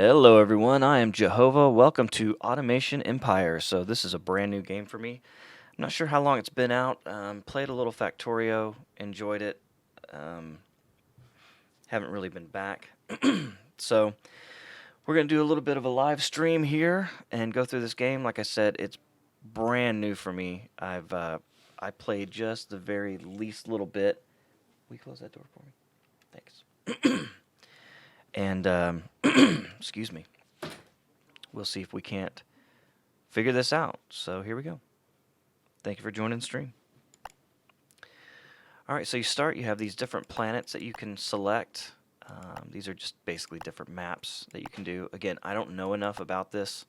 Hello everyone, I am Jehovah. Welcome to Automation Empire. So this is a brand new game for me. I'm not sure how long it's been out. Played a little Factorio, enjoyed it. Um, haven't really been back. So we're going to do a little bit of a live stream here and go through this game. Like I said, it's brand new for me. I played just the very least little bit. Will you close that door for me? Thanks. And excuse me. We'll see if we can't figure this out. So here we go. Thank you for joining the stream. Alright, so you have these different planets that you can select. These are just basically different maps that you can do. Again, I don't know enough about this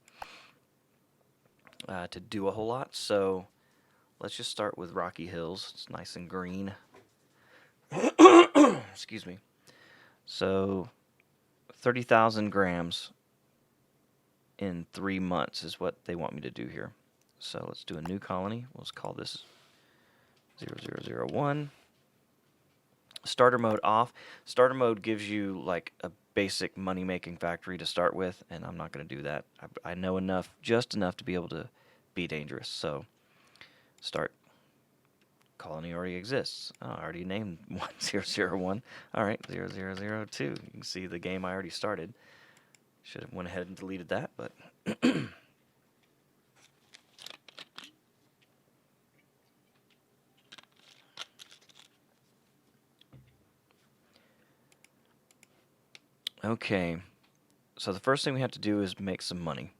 to do a whole lot, so let's just start with Rocky Hills. It's nice and green. Excuse me. So 30,000 grams in 3 months is what they want me to do here. So let's do a new colony. Let's call this 0001. Starter mode off. Starter mode gives you like a basic money making factory to start with, and I'm not going to do that. I know enough, just enough to be able to be dangerous. So start. Colony already exists. Oh, I already named 1001. All right, 0002. You can see the game I already started. Should have went ahead and deleted that, but okay. So the first thing we have to do is make some money.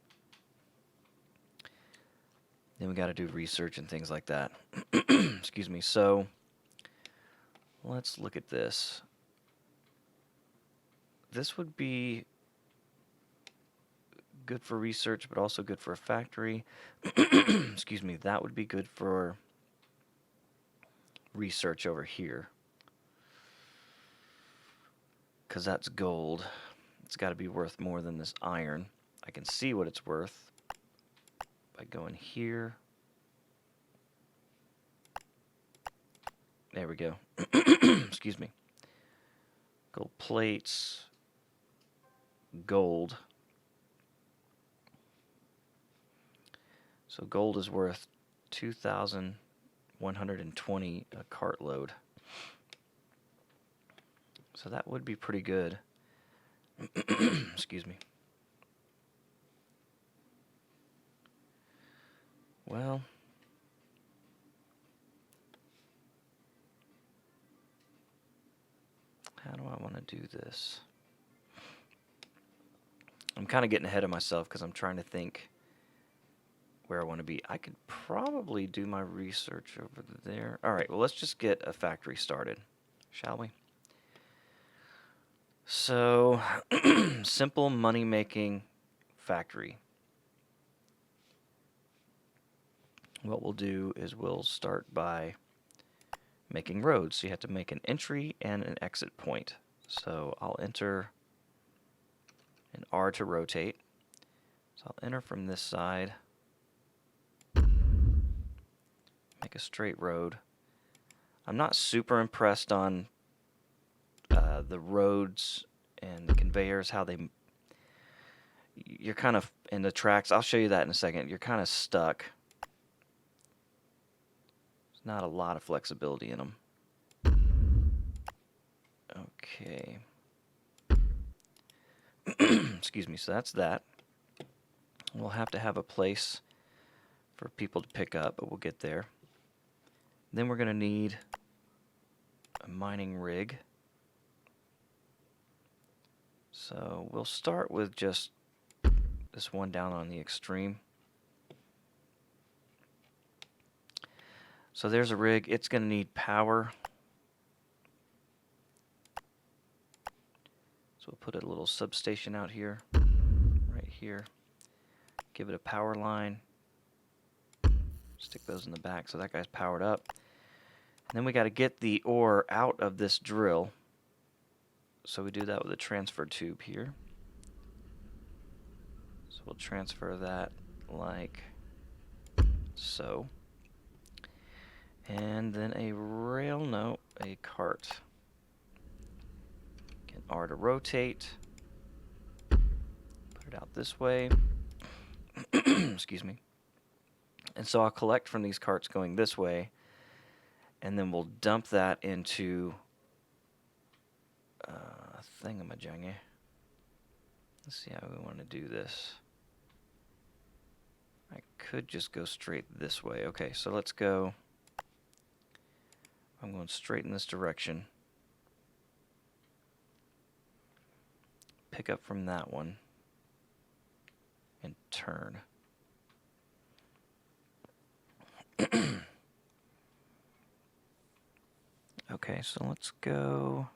Then we got to do research and things like that. Excuse me. So let's look at this. This would be good for research, but also good for a factory. Excuse me. That would be good for research over here, because that's gold. It's got to be worth more than this iron. I can see what it's worth by going here. There we go. Excuse me. Gold plates. Gold. So gold is worth 2,120 a cartload. So that would be pretty good. Excuse me. Well, how do I want to do this? I'm kind of getting ahead of myself because I'm trying to think where I want to be. I could probably do my research over there. All right, well, let's just get a factory started, shall we? So, simple money-making factory. What we'll do is we'll start by making roads. So you have to make an entry and an exit point. So I'll enter an R to rotate. So I'll enter from this side. Make a straight road. I'm not super impressed on the roads and the conveyors, how you're kind of in the tracks. I'll show you that in a second. You're kind of stuck. There's not a lot of flexibility in them. Okay. Excuse me, so that's that. We'll have to have a place for people to pick up, but we'll get there. Then we're going to need a mining rig. So we'll start with just this one down on the extreme. So there's a rig. It's going to need power. So we'll put a little substation out here, right here. Give it a power line. Stick those in the back so that guy's powered up. And then we got to get the ore out of this drill. So we do that with a transfer tube here. So we'll transfer that like so. And then a cart. Get R to rotate. it out this way. Excuse me. And so I'll collect from these carts going this way, and then we'll dump that into thingamajiggy. Let's see how we want to do this. I could just go straight this way. Okay, so let's go. I'm going straight in this direction. Pick up from that one and turn. Okay, so let's go.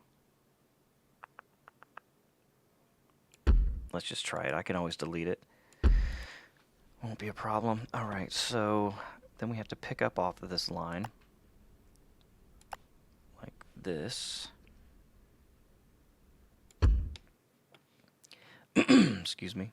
Let's just try it. I can always delete it. Won't be a problem. Alright, so then we have to pick up off of this line. Like this. Excuse me.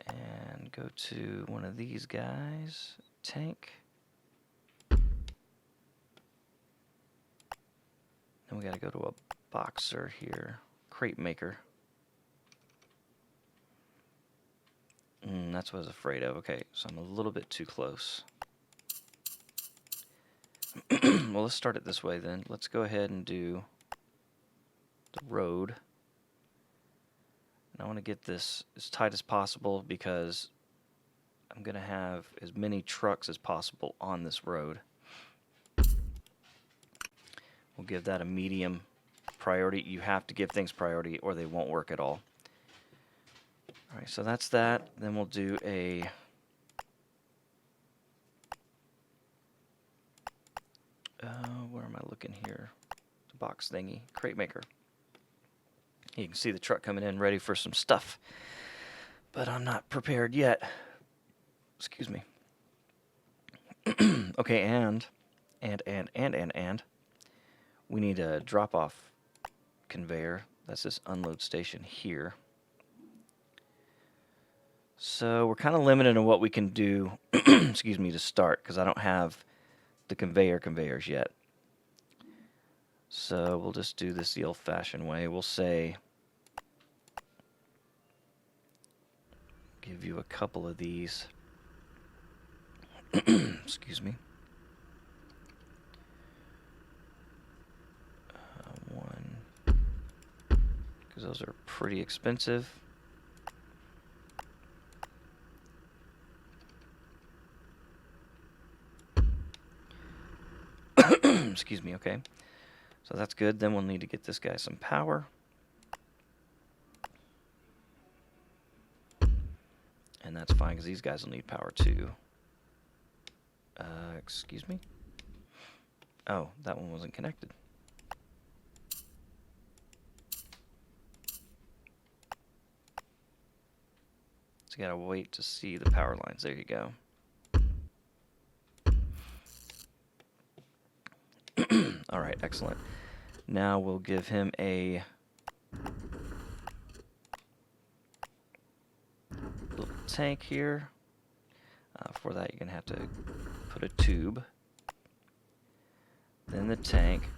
And go to one of these guys. Tank. Then we gotta go to a boxer here. Crate maker. That's what I was afraid of. Okay, so I'm a little bit too close. Well, let's start it this way then. Let's go ahead and do the road. And I want to get this as tight as possible because I'm going to have as many trucks as possible on this road. We'll give that a medium priority. You have to give things priority or they won't work at all. Alright, so that's that. Then we'll do a where am I looking here? The box thingy. Crate maker. You can see the truck coming in ready for some stuff. But I'm not prepared yet. Excuse me. Okay, and we need a drop-off conveyor. That's this unload station here. So we're kind of limited on what we can do, excuse me, to start, because I don't have the conveyors yet. So we'll just do this the old-fashioned way. We'll say, give you a couple of these. Excuse me. One, because those are pretty expensive. Excuse me, okay. So that's good. Then we'll need to get this guy some power. And that's fine because these guys will need power too. Excuse me? Oh, that one wasn't connected. So you gotta wait to see the power lines. There you go. Alright, excellent. Now we'll give him a little tank here. For that, you're going to have to put a tube. Then the tank.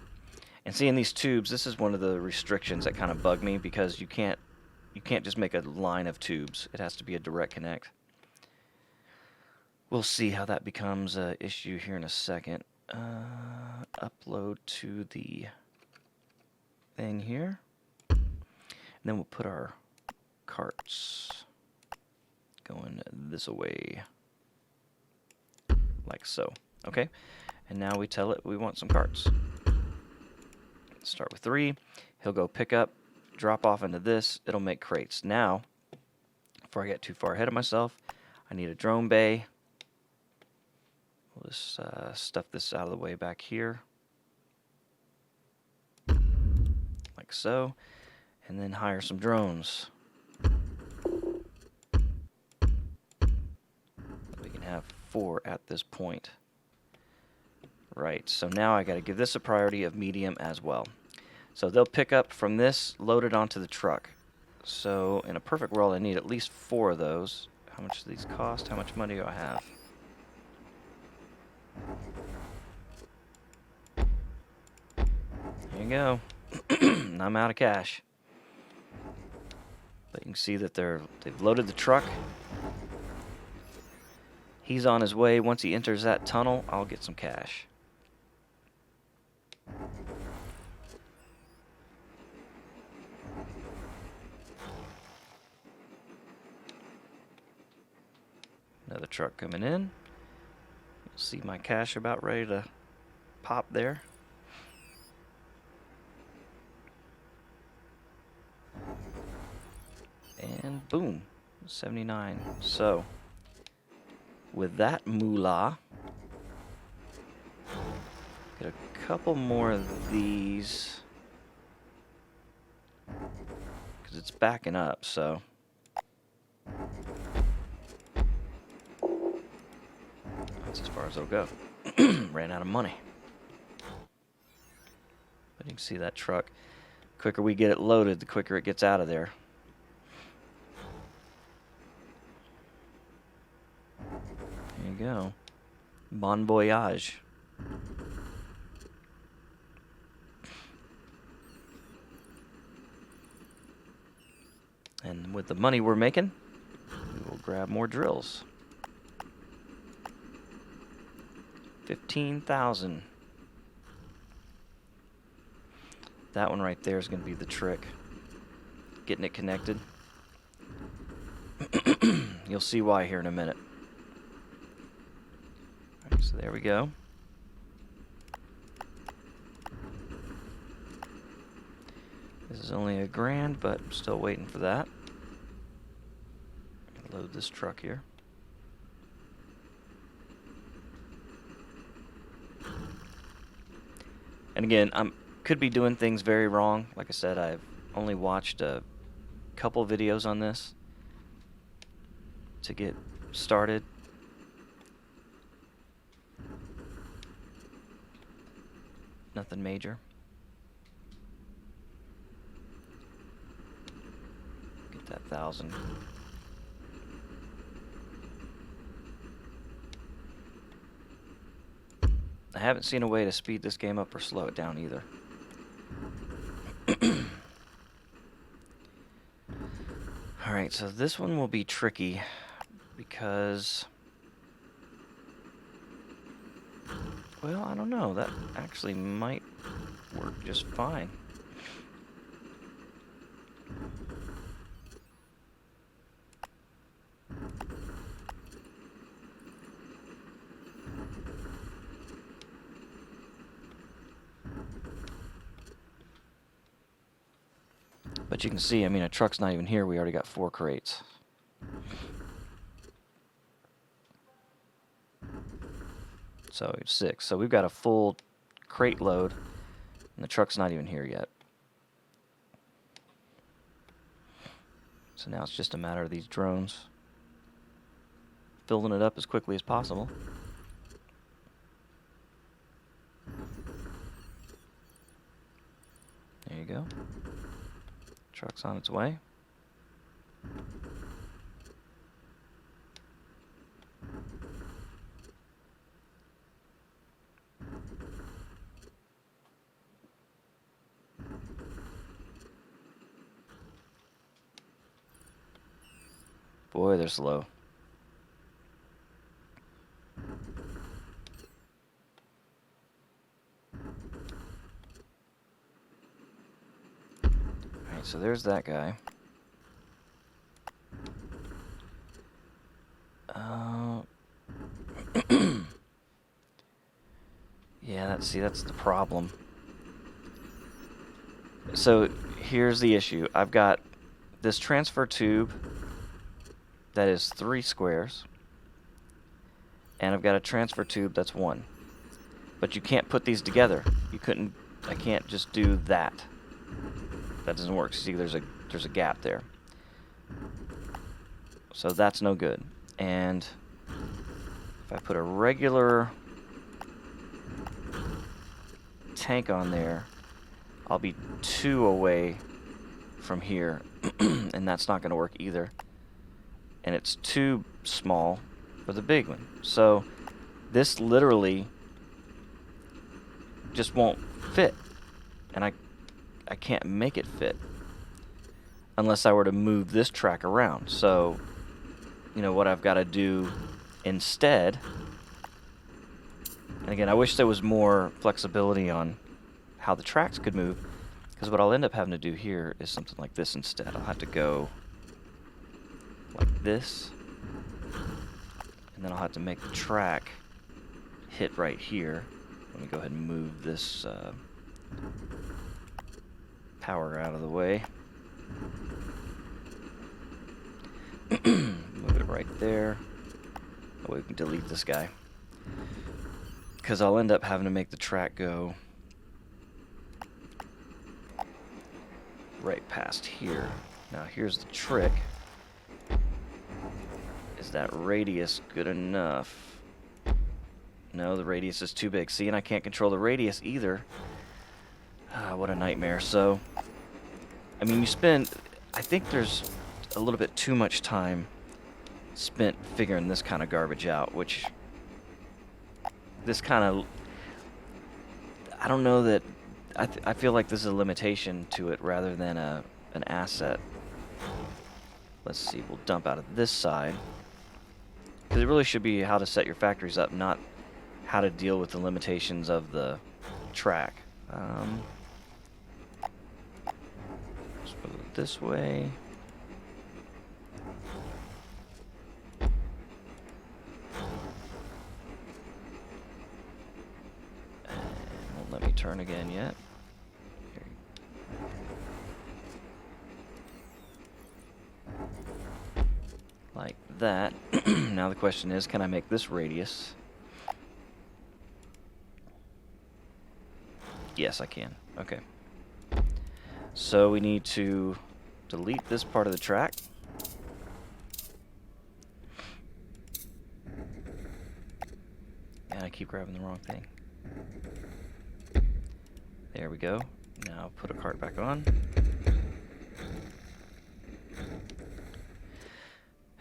And seeing these tubes, this is one of the restrictions that kind of bug me because you can't just make a line of tubes. It has to be a direct connect. We'll see how that becomes an issue here in a second. Upload to the thing here. And then we'll put our carts going this way. Like so. Okay. And now we tell it we want some carts. Start with 3. He'll go pick up, drop off into this. It'll make crates. Now, before I get too far ahead of myself, I need a drone bay. We'll just stuff this out of the way back here. Like so. And then hire some drones. We can have 4 at this point. Right, so now I got to give this a priority of medium as well. So they'll pick up from this, load it onto the truck. So in a perfect world, I need at least 4 of those. How much do these cost? How much money do I have? There you go. And I'm out of cash. But you can see that they've loaded the truck. He's on his way. Once he enters that tunnel, I'll get some cash. Another truck coming in. You'll see my cash about ready to pop there. And boom, 79. So, with that moolah, get a couple more of these. Because it's backing up, so. That's as far as it'll go. Ran out of money. But you can see that truck. The quicker we get it loaded, the quicker it gets out of there. There you go. Bon voyage. And with the money we're making, we will grab more drills. 15,000. That one right there is going to be the trick. Getting it connected. You'll see why here in a minute. All right, so there we go. This is only $1,000, but I'm still waiting for that. Load this truck here. And again, could be doing things very wrong. Like I said, I've only watched a couple videos on this to get started. Nothing major. Get that 1,000. I haven't seen a way to speed this game up or slow it down either. Alright, so this one will be tricky because, well, I don't know. That actually might work just fine. But you can see, I mean, a truck's not even here. We already got 4 crates. So 6. So we've got a full crate load, and the truck's not even here yet. So now it's just a matter of these drones filling it up as quickly as possible. There you go. Truck's on its way. Boy, they're slow. Alright, so there's that guy. Yeah, that's the problem. So here's the issue. I've got this transfer tube that is 3 squares, and I've got a transfer tube that's 1. But you can't put these together. I can't just do that. That doesn't work. See, there's a gap there. So that's no good. And if I put a regular tank on there, I'll be 2 away from here, and that's not going to work either. And it's too small for the big one. So this literally just won't fit. and I can't make it fit unless I were to move this track around. So, you know, what I've got to do instead, and again, I wish there was more flexibility on how the tracks could move, because what I'll end up having to do here is something like this instead. I'll have to go like this, and then I'll have to make the track hit right here. Let me go ahead and move this power out of the way. Move it right there. Oh, we can delete this guy, because I'll end up having to make the track go right past here. Now here's the trick. Is that radius good enough? No, the radius is too big. See, and I can't control the radius either. Ah, what a nightmare. So, I mean, I think there's a little bit too much time spent figuring this kind of garbage out, which I don't know that, I feel like this is a limitation to it rather than an asset. Let's see, we'll dump out of this side, because it really should be how to set your factories up, not how to deal with the limitations of the track. Let's move it this way. And won't let me turn again yet. Like that. Now the question is, can I make this radius? Yes, I can. Okay. So we need to delete this part of the track. And I keep grabbing the wrong thing. There we go. Now put a cart back on.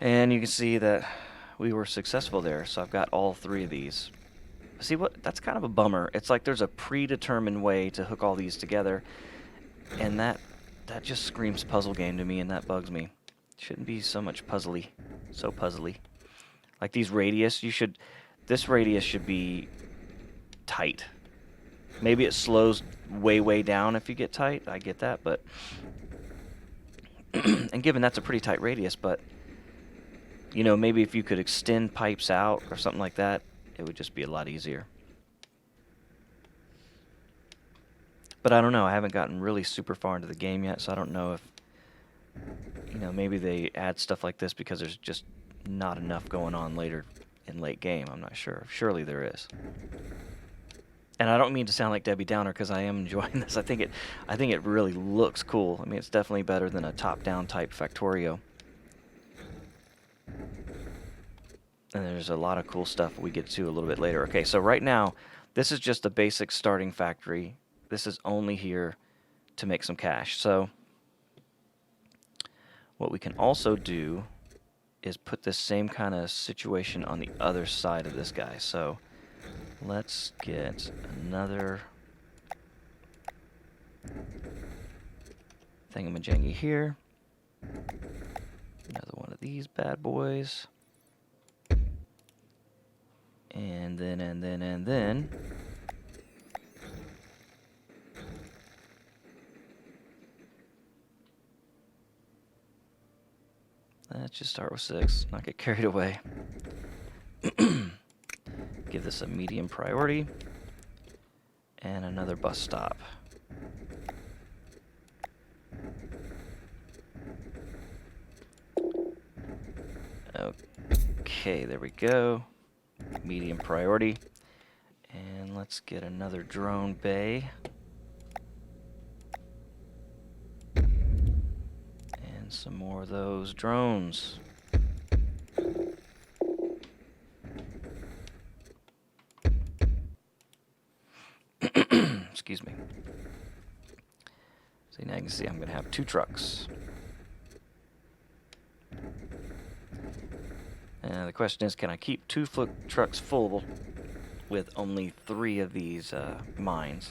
And you can see that we were successful there. So I've got all three of these. See what? That's kind of a bummer. It's like there's a predetermined way to hook all these together, and that just screams puzzle game to me, and that bugs me. Shouldn't be so much puzzly, so puzzly. Like these radius, this radius should be tight. Maybe it slows way down if you get tight. I get that, but and given that's a pretty tight radius, but you know, maybe if you could extend pipes out or something like that, it would just be a lot easier. But I don't know. I haven't gotten really super far into the game yet, so I don't know if, you know, maybe they add stuff like this because there's just not enough going on later in late game. I'm not sure. Surely there is. And I don't mean to sound like Debbie Downer, because I am enjoying this. I think it really looks cool. I mean, it's definitely better than a top-down type Factorio. And there's a lot of cool stuff we get to a little bit later. Okay, so right now, this is just a basic starting factory. This is only here to make some cash. So what we can also do is put this same kind of situation on the other side of this guy. So let's get another thingamajiggy here. Another one of these bad boys. And then let's just start with 6, not get carried away. Give this a medium priority and another bus stop. Okay, there we go. Medium priority. And let's get another drone bay. And some more of those drones. Excuse me. See, now you can see I'm going to have 2 trucks. And the question is, can I keep 2 trucks full with only 3 of these mines?